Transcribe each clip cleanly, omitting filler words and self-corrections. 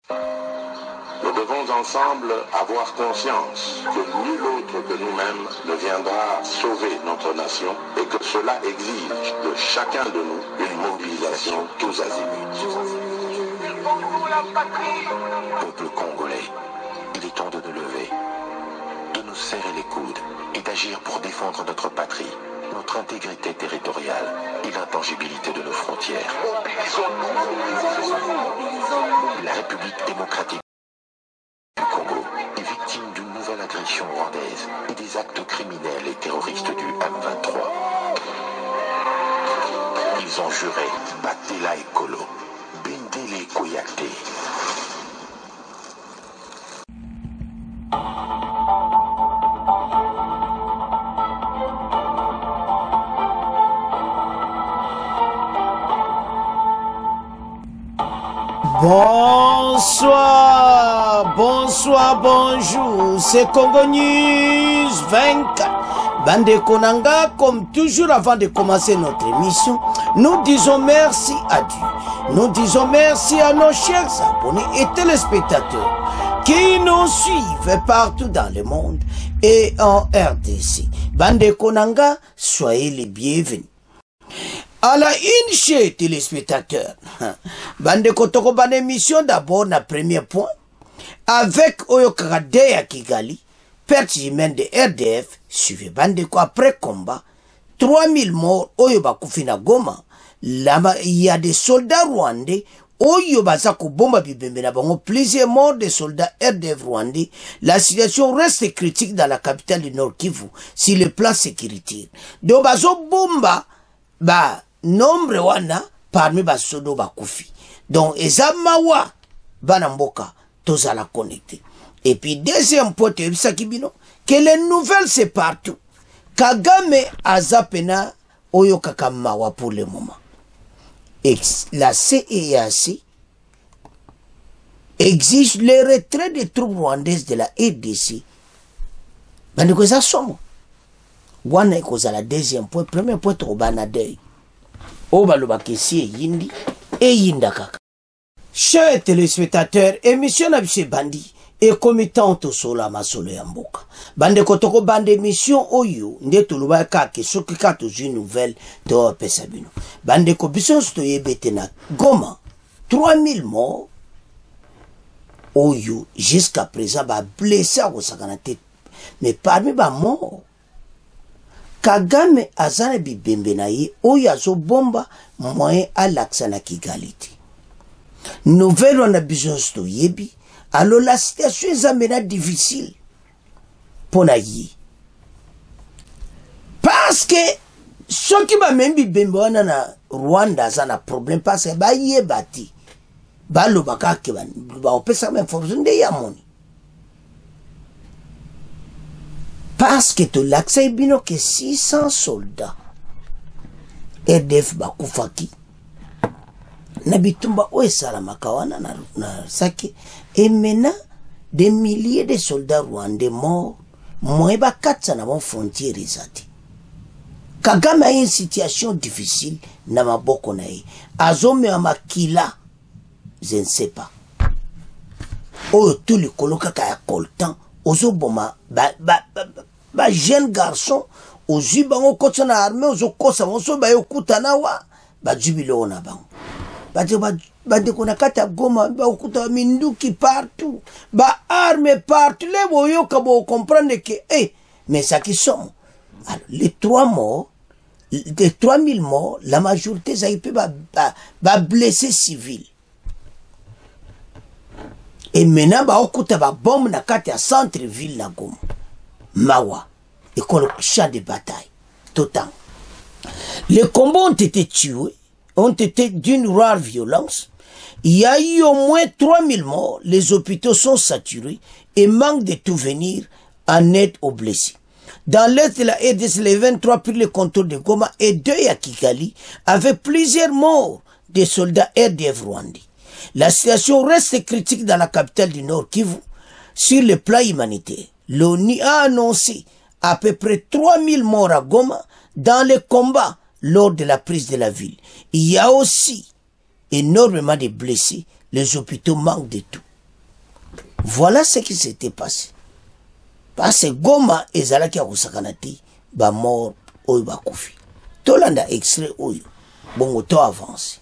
Nous devons ensemble avoir conscience que nul autre que nous-mêmes ne viendra sauver notre nation et que cela exige de chacun de nous une mobilisation tous azimuts. Peuple congolais, il est temps de nous lever, de nous serrer les coudes et d'agir pour défendre notre patrie, notre intégrité territoriale et l'intangibilité de nos frontières. La République démocratique du Congo est victime d'une nouvelle agression rwandaise et des actes criminels et terroristes du M23. Ils ont juré Batela Ekolo, Bindele Koyate. Bonsoir, bonsoir, bonjour, c'est Congo News 24. Bande Konanga, comme toujours avant de commencer notre émission, nous disons merci à Dieu. Nous disons merci à nos chers abonnés et téléspectateurs qui nous suivent partout dans le monde et en RDC. Bande Konanga, soyez les bienvenus. À la une chez téléspectateurs, Bande Kotoko Bande émission d'abord na premier point, avec Oyokaradeya Kigali, perte humaine de RDF, suivi Bande Ko après combat, 3000 morts Oyobakufina Goma, il y a des soldats rwandais, Oyobazako Bomba Bibembe na bango, plusieurs morts de soldats RDF rwandais, la situation reste critique dans la capitale du Nord Kivu, sur le plan sécuritaire. Donc Bazo Bomba, nombre wana parmi basodo bakufi. Donc ezamawa banamboka tozala connecté. Et puis deuxième point que les nouvelles c'est partout. Kagame azapena oyo kakamawa pour le moment. Et la CEAC exige le retrait des troupes rwandaises de la RDC. Bandiko za somo. Wana ikoza la deuxième point, premier point trobanadei. Obaloba kesi yindi et yinda kaka. Chers téléspectateurs, émission na bise bandi et committant au sola masolo ya mboka. Bande kotoko bande émission oyo nde tuluba kake soki kato une nouvelle to pesa bino. Bande ko biso sto yebete na Goma 3000 morts oyo jusqu'à présent ba blessé au sakanate. Mais parmi ba morts Kagame azana bibembe na ye oyo azo bomba moyen à l'accès na Kigali. Nouvelle on a besoin sto yebi. Alors la situation est maintenant difficile pour naïe. Parce que ceux qui va même bibembe wana na Rwanda zana problème parce que ba yebati. Ba lo baka ke ba opesa même force nde ya moni. Parce que tout l'accès bino que 600 soldats RDF bakufaki na bitumba oesala makawana na saki et maintenant des milliers de soldats rwandais morts moeba katsa na bon frontière ezati. Kagame a une situation difficile na maboko na ye azome wa makila je ne sais pas oyo tout le koloka kaya coltan ozo boma ba jeune garçon ozu bango kotsa na armée ozo kosa monso ba yokutana wa ba jubilo na bango ba de kona kata Goma ba okuta minduki partout ba armée partout les boyo ka bo comprendre que mais ça qui sont alors les 3000 morts la majorité ça peut ba blessés civils. Et maintenant, ba okuta ba bombe na kati ya centre-ville na Goma. Mawa. Et qu'on le champ de bataille. Total. Les combats ont été tués, ont été d'une rare violence. Il y a eu au moins 3000 morts. Les hôpitaux sont saturés et manquent de tout venir en aide aux blessés. Dans l'est de la RDC, les 23 prirent le contrôle de Goma et 2 à Kigali, avec plusieurs morts des soldats RDF rwandais. La situation reste critique dans la capitale du Nord Kivu. Sur le plan humanitaire, l'ONU a annoncé à peu près 3000 morts à Goma dans les combats lors de la prise de la ville. Il y a aussi énormément de blessés. Les hôpitaux manquent de tout. Voilà ce qui s'était passé. Parce que Goma ezalaki akosakanati ba mort oyo bakufi. Tolanda extrait oyo. Bongo to avance.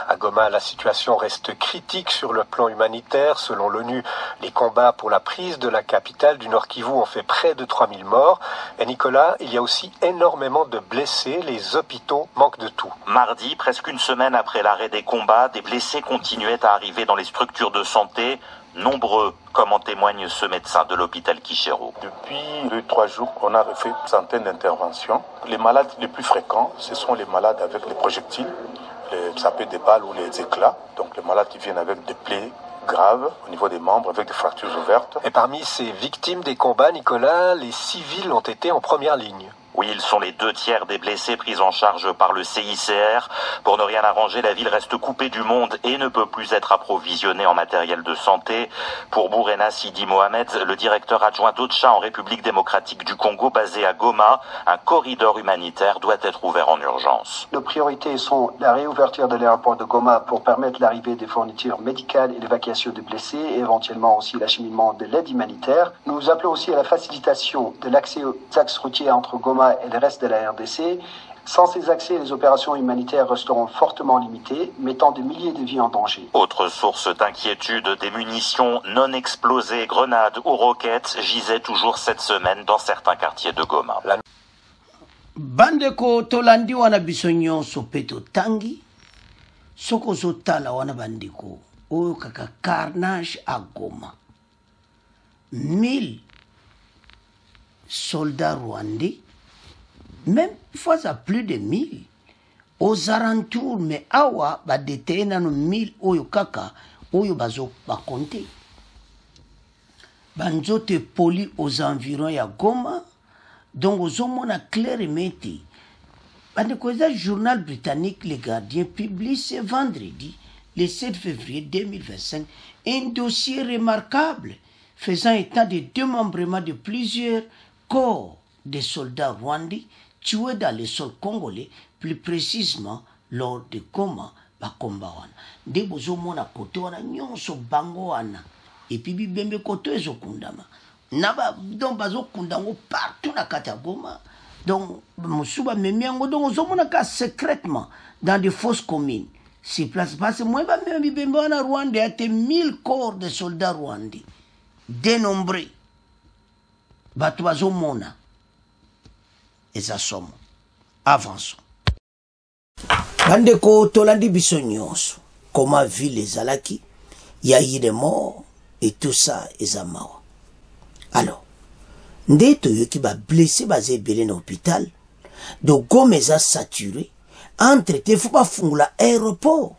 À Goma, la situation reste critique sur le plan humanitaire. Selon l'ONU, les combats pour la prise de la capitale du Nord Kivu ont fait près de 3000 morts. Et Nicolas, il y a aussi énormément de blessés. Les hôpitaux manquent de tout. Mardi, presque une semaine après l'arrêt des combats, des blessés continuaient à arriver dans les structures de santé. Nombreux, comme en témoigne ce médecin de l'hôpital Kichero. Depuis 3 jours, on a fait une centaine d'interventions. Les malades les plus fréquents, ce sont les malades avec les projectiles. Ça peut être des balles ou les éclats, donc les malades qui viennent avec des plaies graves au niveau des membres, avec des fractures ouvertes. Et parmi ces victimes des combats, Nicolas, les civils ont été en première ligne. Oui, ils sont les 2/3 des blessés pris en charge par le CICR. Pour ne rien arranger, la ville reste coupée du monde et ne peut plus être approvisionnée en matériel de santé. Pour Bourena Sidi Mohamed, le directeur adjoint d'OCHA en République démocratique du Congo, basé à Goma, un corridor humanitaire doit être ouvert en urgence. Nos priorités sont la réouverture de l'aéroport de Goma pour permettre l'arrivée des fournitures médicales et l'évacuation des blessés, et éventuellement aussi l'acheminement de l'aide humanitaire. Nous appelons aussi à la facilitation de l'accès aux axes routiers entre Goma et le reste de la RDC. Sans ces accès, les opérations humanitaires resteront fortement limitées, mettant des milliers de vies en danger. Autre source d'inquiétude, des munitions non explosées, grenades ou roquettes gisaient toujours cette semaine dans certains quartiers de Goma. Bandeko tolandi wana biso nyonso pe totangi soko ozotala wana bandeko oyo kaka carnage à Goma. 1000 soldats rwandais, même fois à plus de 1000 aux alentours, mais awa ba détaillé nano 1000 oyo kaka oyo bazo ba compter. Banzote poli aux environs ya Goma. Donc aux hommes clairement dit. Le journal britannique Le Guardian publie ce vendredi, le 7 février 2025, un dossier remarquable faisant état de démembrement de plusieurs corps de soldats rwandais tués dans le sol congolais, plus précisément lors de Goma bakomba wana. Nde bozomona kote wana nyonso bango wana. Et puis bibembe kote ezokundama. Naba donc bazokundango partout na kati ya Goma. Donc musuba memiango donc ozomona ka secrètement dans des fosses communes. C'est place parce que moi ba même bibembe wana Rwanda a été 1000 corps de soldats rwandais dénombrés. Bato bazomona. Et ça somme. Avançons. Bandeko tolandi biso nyonso. Comment vit les alaki? Il y a eu des morts et tout ça est amawa. Alors, ndeto yoki ba blessé basé belé na hôpital. Donc Goma a saturé. Entre te faut pas fungula aéroport.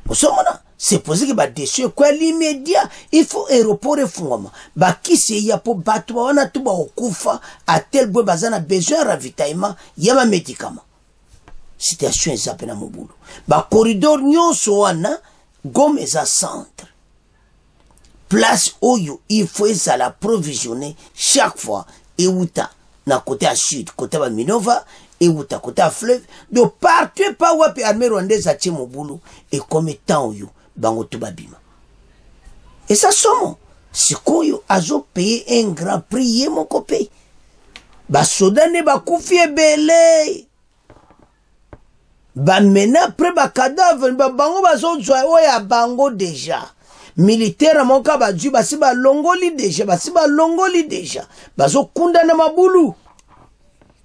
Osomona, c'est posé que ba déçu quoi l'immédiat, il faut aéroport et fungama. Ba qui c'est ya po bato wana tu ba okufa à tel bout bazana besoin ravitaillement, yama médicament. Situation ezapé na mobulu. Ba corridor nyonso wana Goma a centre. Place oyo il faut la provisionner chaque fois et outa na côté à sud côté ba Minova et outa côté à fleuve de partout pas wapi armée rwandaise a tient mobulu et comme temps oyo bango to babima et ça somme sikoyo azo payer un grand prix mon copé ba soda ne ba kufi belé ba mena après ba cadavre ba bango bazo zwa oya bango déjà militaire mon ka ba dju basi ba longoli déjà bazo kunda na mabulu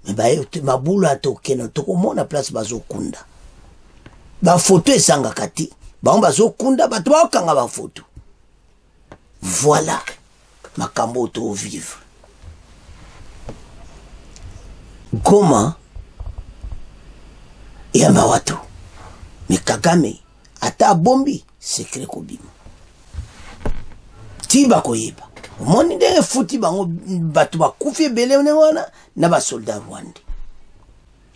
mais ba yote mabulu atokena tokomona place bazo kunda ba photo esanga kati ba bazo kunda bato ba kanga ba photo voilà makambo to vivre Goma ya mawatu mais Kagame ata bombi secret kobima tiba koyeba moni ndenge futi bango bato bakufi belé wana na ba soldats rwandais.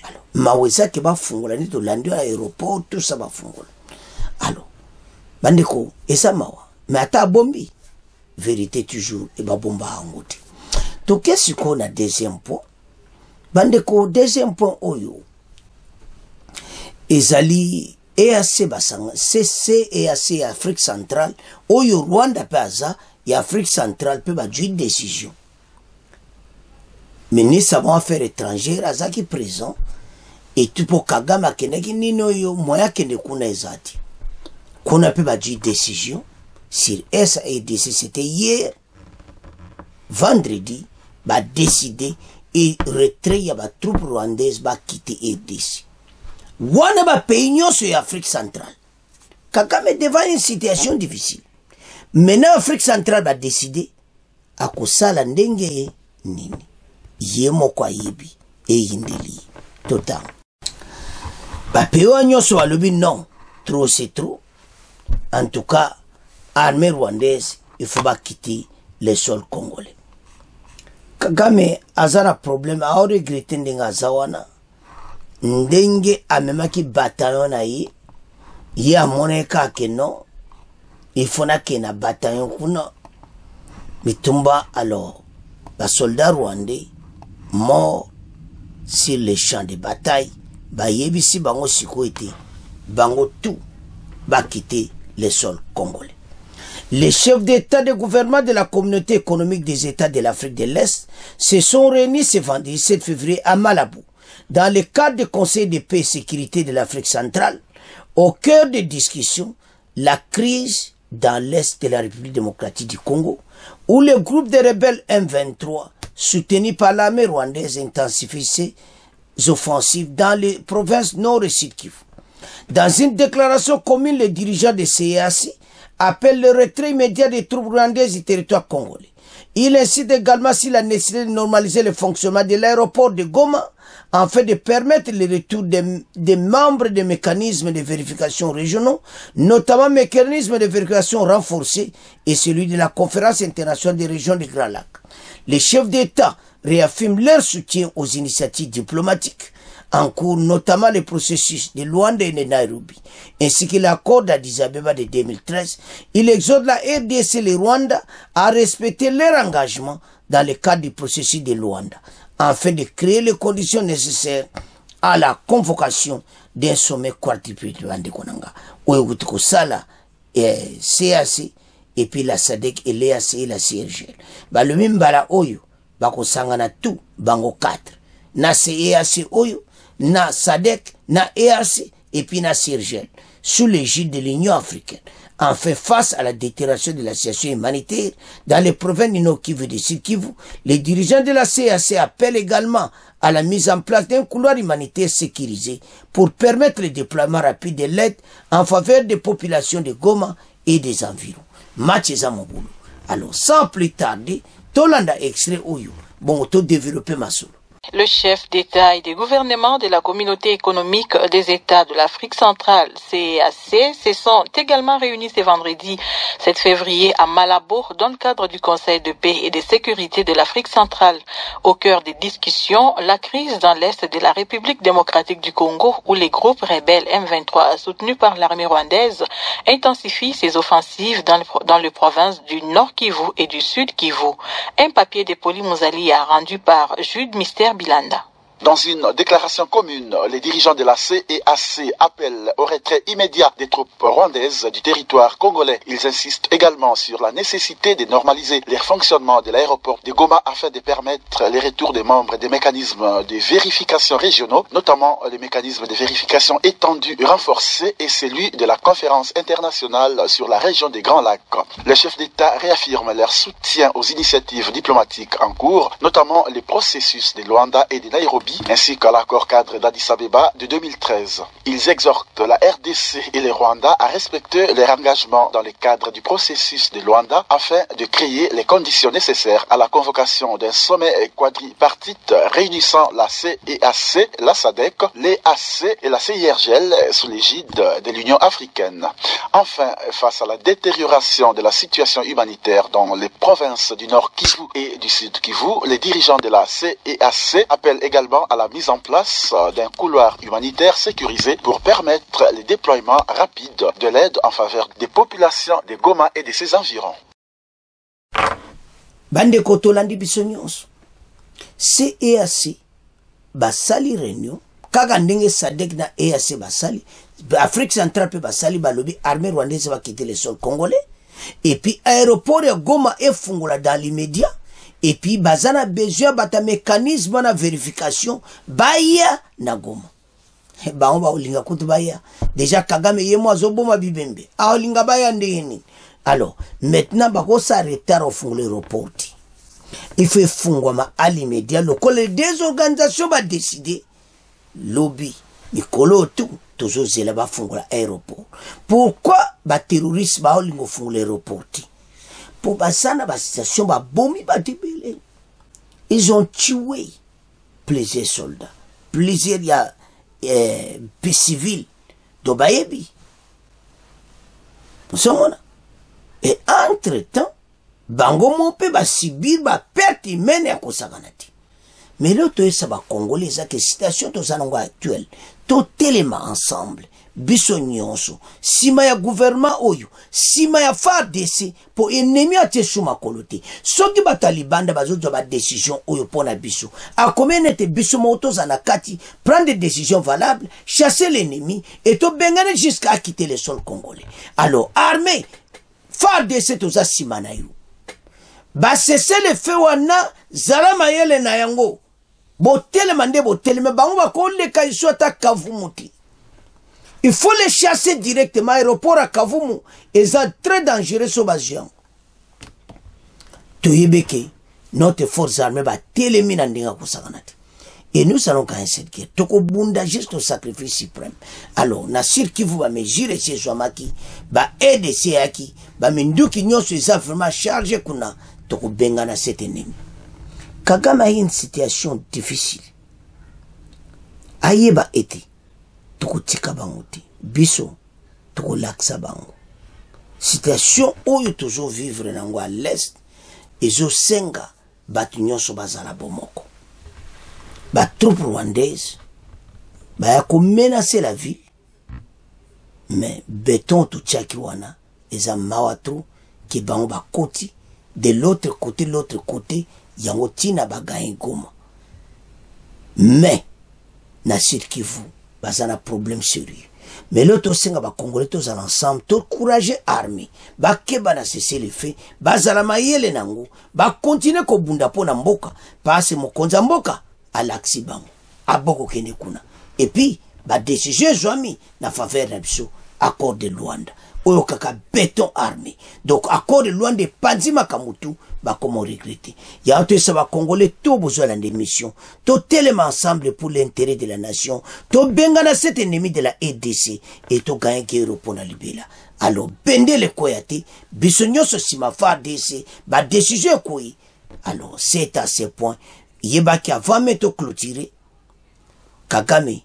Alors maweza ke bafungula ni to landi à aéroport tout ça bafungula. Alors bandeko esa mawa mais ata bombi vérité toujours et ba bomba angote. To qu'est-ce qu'on a deuxième point bandeko deuxième point oyo ezali EAC basanga CC EAC Afrique centrale oyo Rwanda pe aza ya Afrique centrale pe ba juge décision ministre avant affaires étrangères azaki présent et tout pour Kagame akenaki nino yo moya kende kuna ezati kuna pe ba juge décision sur SADC. C'était hier vendredi ba décidé et retrait ya ba troupe rwandaise ba quitter RDC. Wana ba pays sur Afrique centrale. Kagame devant une situation difficile. Maintenant Afrique centrale va décider à kosala ndenge nini. Yemo kwa yibi e yindeli total. Ba pays nyonso alobi non, trop c'est trop. En tout cas, armée rwandaise, il faut pas quitter les sols congolais. Kagame azara problème a regretté ndenga zawana. Ndenge amemaki bataillon na ye amoneka ke non il faut na ke na bataillon kuna mitumba. Alors les soldats rwandais morts sur les champs de bataille ba yebisi bango siko ete bango tout ba quitter les sols congolais. Les chefs d'État de gouvernement de la communauté économique des États de l'Afrique de l'Est se sont réunis ce vendredi 7 février à Malabo dans le cadre du Conseil de paix et sécurité de l'Afrique centrale. Au cœur des discussions, la crise dans l'Est de la République démocratique du Congo, où le groupe de rebelles M23, soutenu par l'armée rwandaise, intensifie ses offensives dans les provinces nord et sud Kivu. Dans une déclaration commune, les dirigeants de CEAC appellent le retrait immédiat des troupes rwandaises du territoire congolais. Il incite également sur la nécessité de normaliser le fonctionnement de l'aéroport de Goma afin de permettre le retour des membres des mécanismes de vérification régionaux, notamment mécanismes de vérification renforcés et celui de la conférence internationale des régions du Grand Lac. Les chefs d'État réaffirment leur soutien aux initiatives diplomatiques en cours, notamment le processus de Luanda et de Nairobi, ainsi que l'accord d'Addis Abeba de 2013. Il exhorte la RDC et le Rwanda à respecter leur engagement dans le cadre du processus de Luanda, afin de créer les conditions nécessaires à la convocation d'un sommet quadripartite de Konanga. Ouégoutiko Sala, CAC, et puis la SADC et l'EAC et la CIRGL. Bah, le même bala oyo, bako sangana tout, bango 4. Na CEAC oyo, na SADC, na EAC, et puis na CIRGL, sous l'égide de l'Union africaine. Enfin, face à la détérioration de la situation humanitaire dans les provinces du Nord Kivu et du Sud Kivu, les dirigeants de la CAC appellent également à la mise en place d'un couloir humanitaire sécurisé pour permettre le déploiement rapide de l'aide en faveur des populations de Goma et des environs. Mathieu Mobulu. Alors, sans plus tarder, Tolanda extrait Oyo, bon, auto-développer ma solo. Le chef d'État et de gouvernement de la communauté économique des États de l'Afrique centrale, CEAC, se sont également réunis ce vendredi 7 février à Malabo dans le cadre du Conseil de paix et de sécurité de l'Afrique centrale. Au cœur des discussions, la crise dans l'Est de la République démocratique du Congo, où les groupes rebelles M23 soutenus par l'armée rwandaise intensifient ses offensives dans les provinces du Nord Kivu et du Sud Kivu. Un papier de Poli Mouzali a rendu par Jude Mystère Bilanda. Dans une déclaration commune, les dirigeants de la CEAC appellent au retrait immédiat des troupes rwandaises du territoire congolais. Ils insistent également sur la nécessité de normaliser les fonctionnements de l'aéroport de Goma afin de permettre les retours des membres des mécanismes de vérification régionaux, notamment les mécanismes de vérification étendus renforcés et celui de la conférence internationale sur la région des Grands Lacs. Les chefs d'État réaffirment leur soutien aux initiatives diplomatiques en cours, notamment les processus de Luanda et de Nairobi, ainsi qu'à l'accord cadre d'Addis Abeba de 2013. Ils exhortent la RDC et le Rwanda à respecter leur engagement dans le cadre du processus de Luanda afin de créer les conditions nécessaires à la convocation d'un sommet quadripartite réunissant la CEAC, la SADC, l'EAC et la CIRGL sous l'égide de l'Union africaine. Enfin, face à la détérioration de la situation humanitaire dans les provinces du Nord Kivu et du Sud Kivu, les dirigeants de la CEAC appellent également à la mise en place d'un couloir humanitaire sécurisé pour permettre le déploiement rapide de l'aide en faveur des populations de Goma et de ses environs. Bande kotolandi bisonyos. CEAC basali réunion kaka ndenge SADC na EAC basali Afrique centrale peut basali balobi armée rwandaise va quitter le sol congolais et puis aéroport ya Goma efungula dans l'immédiat et puis bazana besoin bata mécanisme na vérification baya na Goma ba on ba olinga kutu baya déjà Kagame yemo azoboma bibembe a olinga baya ndeni. Alors maintenant bako s'arrêter au fond l'aéroport il faut fungwa à l'immédiat le les deux organisations va décider lobby Mikolo tout toujours c'est là-bas fungula aéroport. Pourquoi ba terroristes ba olingo fungula aéroport? Pour basana ba situation ba bomi ba débélé. Ils ont tué plusieurs soldats, plusieurs civils de Bayebi. Nous sommes là. Et entre-temps, bango mope ba subir ba perte humaine à kosaganati. Mais l'autre ça va Congolais ça que situation de zanongo actuelle tout élément ensemble biso nyonso sima ya gouvernement oyo sima ya FARDC pour ennemi atesuma kolote soki ba talibanda bazozo ba décision oyo pona biso a combien n'était biso moto zanakati prendre des décisions valables chasser l'ennemi et to bengane jusqu'à quitter le sol congolais. Alors armée FARDC toza sima na yo ba cesser le feu wana zalama yele na yango botele mande botele mais bango ba ko le kaiso ata Kavumuti. Il faut les chasser directement aéroport à Kavumu et c'est très dangereux sur Bajian. Toyebeke notre force armée ba telemina ndinga kusaganati. Et nous allons gagner cette guerre. Toko bunda juste au sacrifice suprême. Alors na sir qui vous va mesurer ces joamaki ba aider ces aki ba minduki nyonso ça vraiment chargé kuna toko bengana cet ennemi. Kagame a une situation difficile. Ayeba été. Toko tika bango te. Biso. Toko laksa bango. Situation où il toujours vivre nango à l'est. Ezo senga batu nyonso bazala bomoko. Ba troupe rwandaise. Ba yako menacer la vie. Mais béton tout tchaki wana. Eza mawatru. Ki bango ba koti. De l'autre côté. Yango tina bagaye Goma. Mais na Sud Kivu bazana problème sérieux. Mais l'autre senga ba Congolais tous ensemble tout courage armée ba keba na cesser les faits bazala mayele nango ba continuer ko bunda pona mboka passe mokonza mboka à l'accident aboko kende kuna et puis ba décision joami na faveur na biso accord de Luanda oyo kaka béton armé donc accord de Luanda panzima kamutu ba comment regretter ya to ça va Congolais tout besoin de mission tout tellement ensemble pour l'intérêt de la nation to bengana cet ennemi de la EDC et to gagner guerre pour la libéla. Alors bende le koyate bisonyo so sima FARDC ba décision koyi. Alors c'est à ce point yebaki avant mettre clôturer Kagame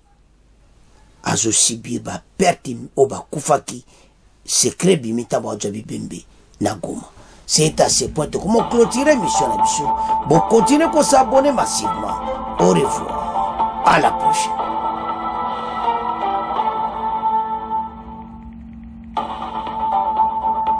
azo sibir ba perte o ba kufaki secret bimita ba jabi bembe na Goma. C'est à ce point que comment clôturer mission à mission. Bon, continuez à s'abonner massivement. Au revoir. À la prochaine.